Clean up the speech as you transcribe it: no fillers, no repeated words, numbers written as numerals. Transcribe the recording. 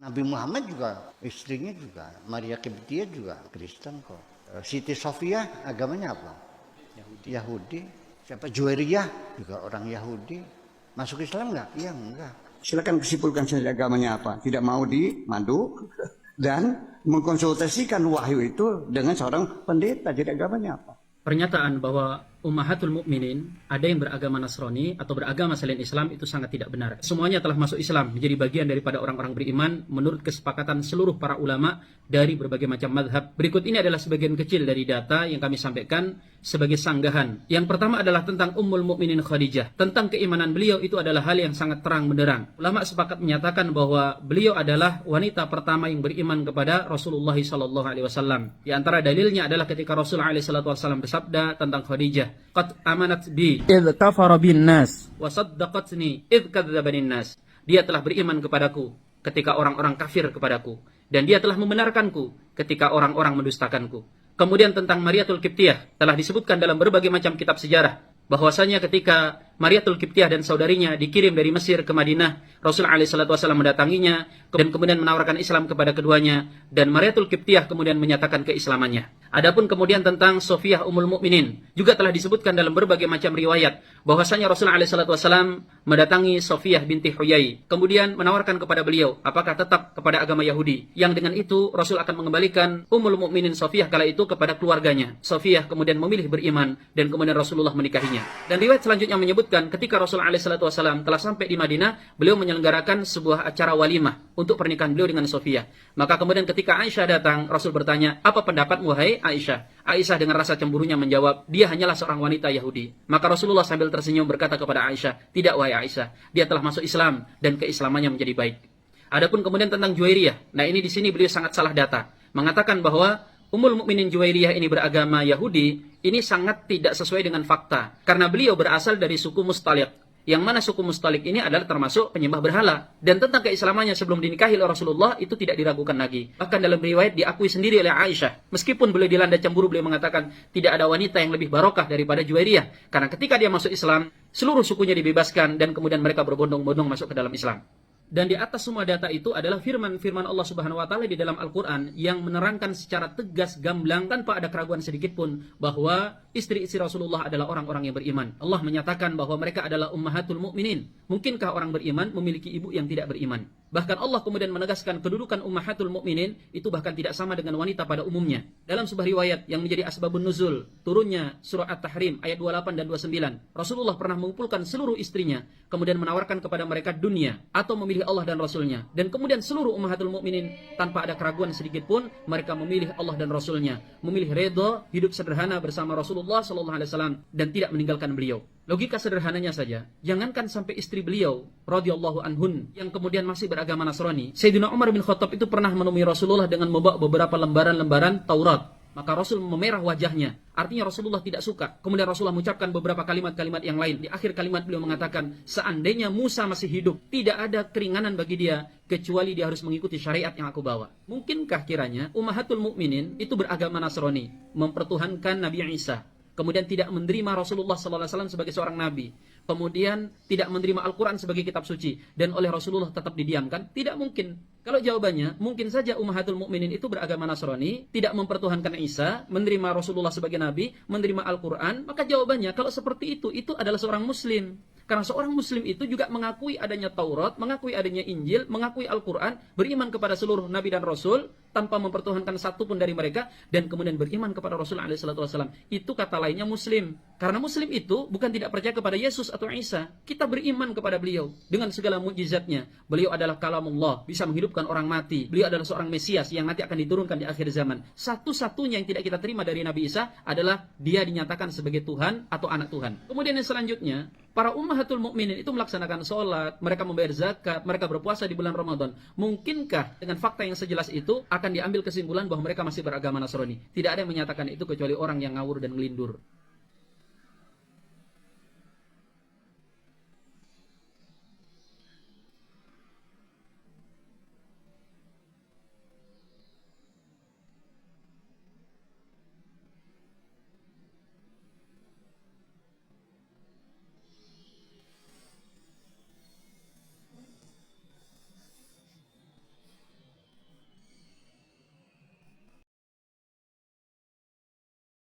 Nabi Muhammad juga, istrinya juga, Maria Qibtiyah juga Kristen kok. Siti Sofia agamanya apa? Yahudi. Siapa? Juwairiyah juga orang Yahudi. Masuk Islam enggak? Iya enggak. Silakan kesimpulkan saja agamanya apa. Tidak mau dimandu dan mengkonsultasikan wahyu itu dengan seorang pendeta. Jadi agamanya apa? Pernyataan bahwa Ummahatul Mukminin ada yang beragama Nasrani atau beragama selain Islam itu sangat tidak benar. Semuanya telah masuk Islam, menjadi bagian daripada orang-orang beriman menurut kesepakatan seluruh para ulama dari berbagai macam mazhab. Berikut ini adalah sebagian kecil dari data yang kami sampaikan sebagai sanggahan. Yang pertama adalah tentang Ummul Mukminin Khadijah. Tentang keimanan beliau itu adalah hal yang sangat terang benderang. Ulama sepakat menyatakan bahwa beliau adalah wanita pertama yang beriman kepada Rasulullah SAW. Di antara dalilnya adalah ketika Rasulullah SAW bersabda tentang Khadijah, "Qad amanat bi idh kafara bin nas wa saddaqatni idh kadzabanin nas." Dia telah beriman kepadaku ketika orang-orang kafir kepadaku, dan dia telah membenarkanku ketika orang-orang mendustakanku. Kemudian tentang Mariatul Qibtiyah telah disebutkan dalam berbagai macam kitab sejarah bahwasanya ketika Mariatul Qibtiyah dan saudarinya dikirim dari Mesir ke Madinah, Rasulullah SAW mendatanginya dan kemudian menawarkan Islam kepada keduanya, dan Mariatul Qibtiyah kemudian menyatakan keislamannya. Adapun kemudian tentang Sofiyah Ummul Mukminin juga telah disebutkan dalam berbagai macam riwayat bahwasanya Rasulullah SAW mendatangi Sofiyah binti Huyai, kemudian menawarkan kepada beliau apakah tetap kepada agama Yahudi, yang dengan itu Rasul akan mengembalikan Ummul Mukminin Sofiyah kala itu kepada keluarganya. Sofiyah kemudian memilih beriman dan kemudian Rasulullah menikahinya. Dan riwayat selanjutnya menyebutkan ketika Rasulullah SAW telah sampai di Madinah, beliau menyelenggarakan sebuah acara walimah untuk pernikahan beliau dengan Sofiyah. Maka kemudian ketika Aisyah datang, Rasul bertanya, "Apa pendapatmu, hai Aisyah?" Aisyah dengan rasa cemburunya menjawab, "Dia hanyalah seorang wanita Yahudi." Maka Rasulullah sambil tersenyum berkata kepada Aisyah, "Tidak, wahai Aisyah, dia telah masuk Islam dan keislamannya menjadi baik." Adapun kemudian tentang Juwairiyah, nah ini di sini beliau sangat salah data, mengatakan bahwa Ummul Mukminin Juwairiyah ini beragama Yahudi. Ini sangat tidak sesuai dengan fakta, karena beliau berasal dari suku Mustalik, yang mana suku Mustalik ini adalah termasuk penyembah berhala, dan tentang keislamannya sebelum dinikahi oleh Rasulullah itu tidak diragukan lagi. Bahkan dalam riwayat diakui sendiri oleh Aisyah, meskipun beliau dilanda cemburu, beliau mengatakan tidak ada wanita yang lebih barokah daripada Juwairiyah, karena ketika dia masuk Islam, seluruh sukunya dibebaskan dan kemudian mereka berbondong-bondong masuk ke dalam Islam. Dan di atas semua data itu adalah firman Allah Subhanahu wa taala di dalam Al-Qur'an yang menerangkan secara tegas gamblang tanpa ada keraguan sedikit pun bahwa istri-istri Rasulullah adalah orang-orang yang beriman. Allah menyatakan bahwa mereka adalah ummahatul mukminin. Mungkinkah orang beriman memiliki ibu yang tidak beriman? Bahkan Allah kemudian menegaskan kedudukan ummahatul mukminin itu bahkan tidak sama dengan wanita pada umumnya. Dalam sebuah riwayat yang menjadi asbabun nuzul turunnya surah At-Tahrim ayat 28 dan 29, Rasulullah pernah mengumpulkan seluruh istrinya, kemudian menawarkan kepada mereka dunia atau memilih Allah dan Rasulnya. Dan kemudian seluruh ummahatul mukminin tanpa ada keraguan sedikit pun mereka memilih Allah dan Rasulnya, memilih redha hidup sederhana bersama Rasulullah SAW dan tidak meninggalkan beliau. Logika sederhananya saja, jangankan sampai istri beliau radhiyallahu anhun yang kemudian masih beragama Nasrani, Sayyidina Umar bin Khattab itu pernah menemui Rasulullah dengan membawa beberapa lembaran-lembaran Taurat. Maka Rasul memerah wajahnya, artinya Rasulullah tidak suka. Kemudian Rasulullah mengucapkan beberapa kalimat-kalimat yang lain. Di akhir kalimat beliau mengatakan, seandainya Musa masih hidup, tidak ada keringanan bagi dia kecuali dia harus mengikuti syariat yang aku bawa. Mungkinkah kiranya ummahatul mukminin itu beragama Nasrani, mempertuhankan Nabi Isa, kemudian tidak menerima Rasulullah SAW sebagai seorang nabi, kemudian tidak menerima Al-Quran sebagai kitab suci, dan oleh Rasulullah tetap didiamkan? Tidak mungkin. Kalau jawabannya, mungkin saja ummahatul mukminin itu beragama Nasrani, tidak mempertuhankan Isa, menerima Rasulullah sebagai nabi, menerima Al-Quran, maka jawabannya kalau seperti itu adalah seorang muslim. Karena seorang muslim itu juga mengakui adanya Taurat, mengakui adanya Injil, mengakui Al-Quran, beriman kepada seluruh nabi dan rasul tanpa mempertuhankan satu pun dari mereka, dan kemudian beriman kepada Rasulullah SAW. Itu kata lainnya muslim. Karena muslim itu bukan tidak percaya kepada Yesus atau Isa. Kita beriman kepada beliau dengan segala mukjizatnya. Beliau adalah kalamullah, bisa menghidupkan orang mati. Beliau adalah seorang Mesias yang nanti akan diturunkan di akhir zaman. Satu-satunya yang tidak kita terima dari Nabi Isa adalah dia dinyatakan sebagai Tuhan atau anak Tuhan. Kemudian yang selanjutnya, para ummahatul mukminin itu melaksanakan sholat, mereka membayar zakat, mereka berpuasa di bulan Ramadan. Mungkinkah dengan fakta yang sejelas itu akan diambil kesimpulan bahwa mereka masih beragama Nasrani? Tidak ada yang menyatakan itu kecuali orang yang ngawur dan ngelindur.